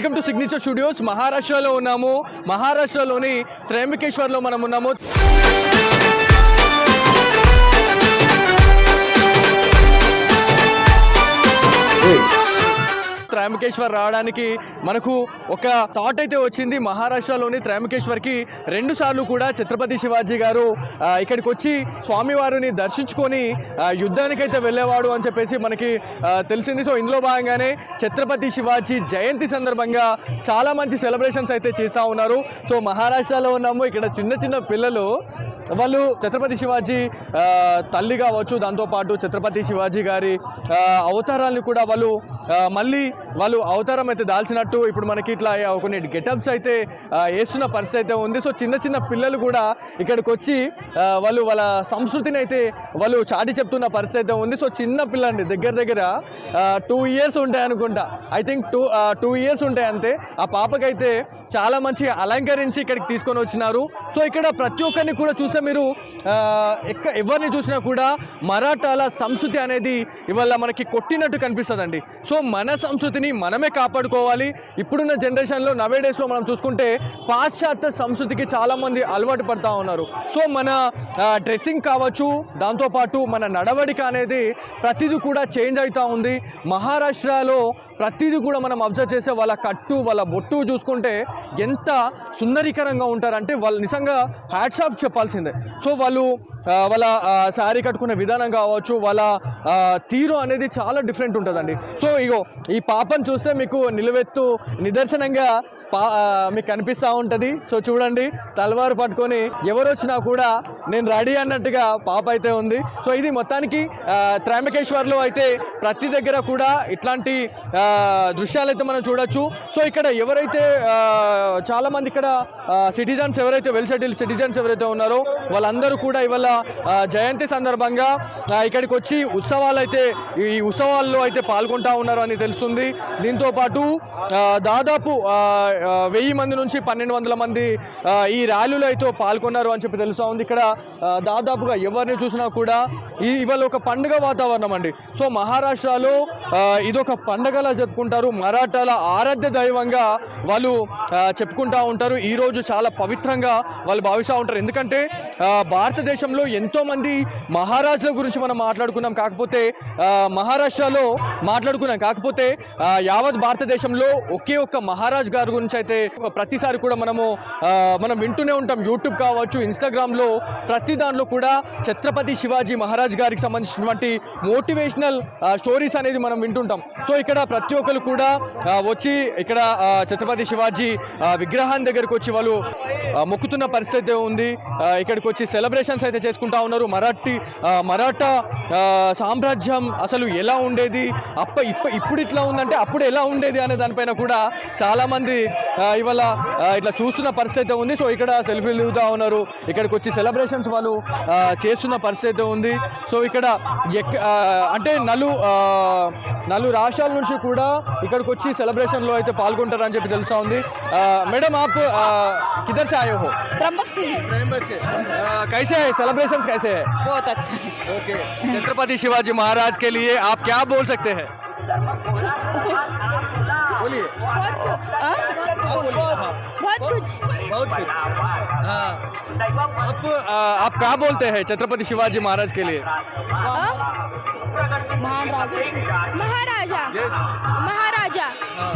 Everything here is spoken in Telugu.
Welcome to signature studios. మహారాష్ట్రలో ఉన్నాము. మహారాష్ట్రలోని త్రయంబకేశ్వర్లో మనం ఉన్నాము. త్రయంబకేశ్వర్ రావడానికి మనకు ఒక థాట్ అయితే వచ్చింది. మహారాష్ట్రలోని త్రయంబకేశ్వర్కి 2 సార్లు కూడా ఛత్రపతి శివాజీ గారు ఇక్కడికి వచ్చి స్వామివారిని దర్శించుకొని యుద్ధానికైతే వెళ్ళేవాడు అని చెప్పేసి మనకి తెలిసింది. సో ఇందులో భాగంగానే ఛత్రపతి శివాజీ జయంతి సందర్భంగా చాలా మంచి సెలబ్రేషన్స్ అయితే చేస్తూ ఉన్నారు. సో మహారాష్ట్రలో ఉన్నాము. ఇక్కడ చిన్న చిన్న పిల్లలు వాళ్ళు ఛత్రపతి శివాజీ తల్లి కావచ్చు, దాంతోపాటు ఛత్రపతి శివాజీ గారి అవతారాలను కూడా వాళ్ళు అవతారం అయితే దాల్చినట్టు ఇప్పుడు మనకి ఇట్లా కొన్ని గెటప్స్ అయితే వేస్తున్న పరిస్థితి అయితే ఉంది. సో చిన్న చిన్న పిల్లలు కూడా ఇక్కడికి వచ్చి వాళ్ళ సంస్కృతిని అయితే వాళ్ళు చాటి చెప్తున్న పరిస్థితి అయితే ఉంది. సో చిన్న పిల్లండి, దగ్గర 2 years ఉంటాయి అనుకుంటా. ఐ థింక్ 2 years ఉంటాయి అంతే. ఆ పాపకైతే చాలా మంచిగా అలంకరించి ఇక్కడికి తీసుకొని వచ్చినారు. సో ఇక్కడ ప్రతి ఒక్కరిని కూడా చూస్తే మీరు ఎవరిని చూసినా కూడా మరాఠాల సంస్కృతి అనేది ఇవాళ మనకి కొట్టినట్టు కనిపిస్తుందండి. సో మన సంస్కృతిని మనమే కాపాడుకోవాలి. ఇప్పుడున్న జనరేషన్లో నవేడేస్లో మనం చూసుకుంటే పాశ్చాత్య సంస్కృతికి చాలామంది అలవాటు పడుతూ ఉన్నారు. సో మన డ్రెస్సింగ్ కావచ్చు, దాంతోపాటు మన నడవడిక అనేది ప్రతిదీ కూడా చేంజ్ అవుతూ ఉంది. మహారాష్ట్రలో ప్రతిదీ కూడా మనం అబ్జర్వ్ చేసే వాళ్ళ కట్టు, వాళ్ళ బొట్టు చూసుకుంటే ఎంత సుందరీకరంగా ఉంటారంటే వాళ్ళు నిజంగా హ్యాట్స్ ఆఫ్ చెప్పాల్సిందే. సో వాళ్ళ శారీ కట్టుకునే విధానం కావచ్చు, వాళ్ళ తీరు అనేది చాలా డిఫరెంట్ ఉంటుందండి. సో ఈ పాపను చూస్తే మీకు నిలువెత్తు నిదర్శనంగా మీకు కనిపిస్తూ ఉంటుంది. సో చూడండి, తలవారు పట్టుకొని ఎవరు వచ్చినా కూడా నేను రెడీ అన్నట్టుగా పాప అయితే ఉంది. సో ఇది మొత్తానికి త్రయంబకేశ్వర్లో అయితే ప్రతి దగ్గర కూడా ఇట్లాంటి దృశ్యాలు అయితే మనం చూడొచ్చు. సో ఇక్కడ ఎవరైతే చాలామంది ఇక్కడ సిటిజన్స్ ఎవరైతే వెల్ సెటిల్డ్ సిటిజన్స్ ఎవరైతే ఉన్నారో వాళ్ళందరూ కూడా ఇవాళ జయంతి సందర్భంగా ఇక్కడికి వచ్చి ఈ ఉత్సవాల్లో అయితే పాల్గొంటూ ఉన్నారు అని తెలుస్తుంది. దీంతోపాటు దాదాపు 1000 మంది నుంచి 1200 మంది ఈ ర్యాలీలో అయితే పాల్గొన్నారు అని చెప్పి తెలుస్తూ ఉంది. ఇక్కడ దాదాపుగా ఎవరిని చూసినా కూడా ఇవాళ ఒక పండుగ వాతావరణం అండి. సో మహారాష్ట్రలో ఇదొక పండుగలా చెప్పుకుంటారు. మరాఠాల ఆరాధ్య దైవంగా వాళ్ళు చెప్పుకుంటూ ఉంటారు. ఈరోజు చాలా పవిత్రంగా వాళ్ళు భావిస్తూ ఉంటారు. ఎందుకంటే భారతదేశంలో ఎంతోమంది మహారాజుల గురించి మనం మాట్లాడుకున్నాం, కాకపోతే యావత్ భారతదేశంలో ఒకే ఒక్క మహారాజ్ గారి గురించి అయితే ప్రతిసారి కూడా మనం వింటూనే ఉంటాం. యూట్యూబ్ కావచ్చు, ఇన్స్టాగ్రామ్లో ప్రతి దాంట్లో కూడా ఛత్రపతి శివాజీ మహారాజ్ గారికి సంబంధించినటువంటి మోటివేషనల్ స్టోరీస్ అనేది మనం వింటుంటాం. సో ఇక్కడ ప్రతి ఒక్కరు కూడా వచ్చి ఇక్కడ ఛత్రపతి శివాజీ విగ్రహం దగ్గరకు వచ్చి వాళ్ళు మొక్కుతున్న పరిస్థితి ఉంది. ఇక్కడికి వచ్చి సెలబ్రేషన్స్ అయితే చేసుకుంటా ఉన్నారు. మరాఠా సామ్రాజ్యం అసలు ఎలా ఉండేది, ఇప్పుడు ఇట్లా ఉందంటే అప్పుడు ఎలా ఉండేది అనే దానిపైన కూడా చాలామంది ఇవాళ ఇట్లా చూస్తున్న పరిస్థితి ఉంది. సో ఇక్కడ సెల్ఫీలు దిగుతూ ఉన్నారు. ఇక్కడికి వచ్చి సెలబ్రేషన్స్ వాళ్ళు చేస్తున్న పరిస్థితి ఉంది. సో ఇక్కడ అంటే నలు రాష్ట్రాల నుంచి కూడా ఇక్కడికి వచ్చి సెలబ్రేషన్లో అయితే పాల్గొంటారని చెప్పి తెలుస్తూ ఉంది. మేడం आप किधर से आए हो? त्रंबक से। कैसे है सेलिब्रेशंस, कैसे है? बहुत अच्छा है। ओके, छत्रपति शिवाजी महाराज के लिए आप क्या बोल सकते हैं? बोलिए। बहुत कुछ। हाँ, आप क्या बोलते हैं छत्रपति शिवाजी महाराज के लिए? महाराजा। Yes. महाराजा। हाँ.